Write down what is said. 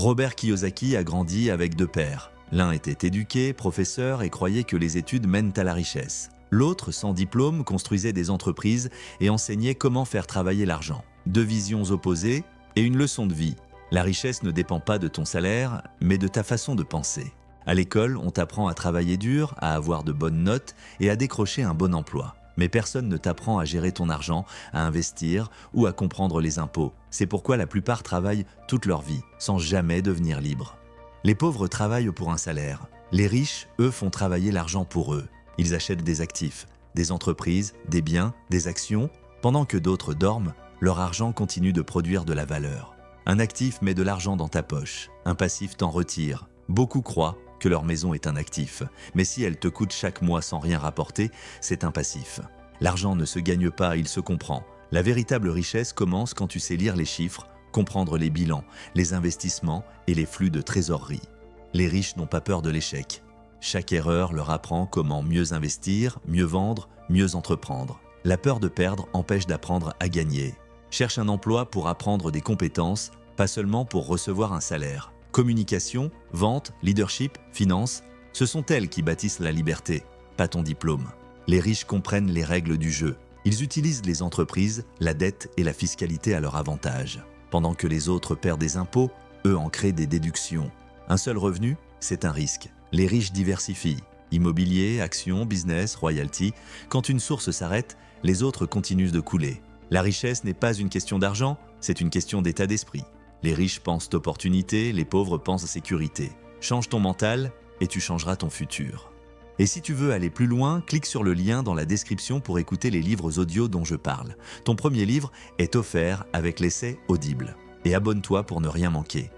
Robert Kiyosaki a grandi avec deux pères. L'un était éduqué, professeur et croyait que les études mènent à la richesse. L'autre, sans diplôme, construisait des entreprises et enseignait comment faire travailler l'argent. Deux visions opposées et une leçon de vie. La richesse ne dépend pas de ton salaire, mais de ta façon de penser. À l'école, on t'apprend à travailler dur, à avoir de bonnes notes et à décrocher un bon emploi. Mais personne ne t'apprend à gérer ton argent, à investir ou à comprendre les impôts. C'est pourquoi la plupart travaillent toute leur vie, sans jamais devenir libres. Les pauvres travaillent pour un salaire. Les riches, eux, font travailler l'argent pour eux. Ils achètent des actifs, des entreprises, des biens, des actions. Pendant que d'autres dorment, leur argent continue de produire de la valeur. Un actif met de l'argent dans ta poche, un passif t'en retire. Beaucoup croient que leur maison est un actif, mais si elle te coûte chaque mois sans rien rapporter, c'est un passif. L'argent ne se gagne pas, il se comprend. La véritable richesse commence quand tu sais lire les chiffres, comprendre les bilans, les investissements et les flux de trésorerie. Les riches n'ont pas peur de l'échec. Chaque erreur leur apprend comment mieux investir, mieux vendre, mieux entreprendre. La peur de perdre empêche d'apprendre à gagner. Cherche un emploi pour apprendre des compétences, pas seulement pour recevoir un salaire. Communication, vente, leadership, finance, ce sont elles qui bâtissent la liberté, pas ton diplôme. Les riches comprennent les règles du jeu. Ils utilisent les entreprises, la dette et la fiscalité à leur avantage. Pendant que les autres perdent des impôts, eux en créent des déductions. Un seul revenu, c'est un risque. Les riches diversifient. Immobilier, actions, business, royalty. Quand une source s'arrête, les autres continuent de couler. La richesse n'est pas une question d'argent, c'est une question d'état d'esprit. Les riches pensent opportunité, les pauvres pensent sécurité. Change ton mental et tu changeras ton futur. Et si tu veux aller plus loin, clique sur le lien dans la description pour écouter les livres audio dont je parle. Ton premier livre est offert avec l'essai Audible. Et abonne-toi pour ne rien manquer.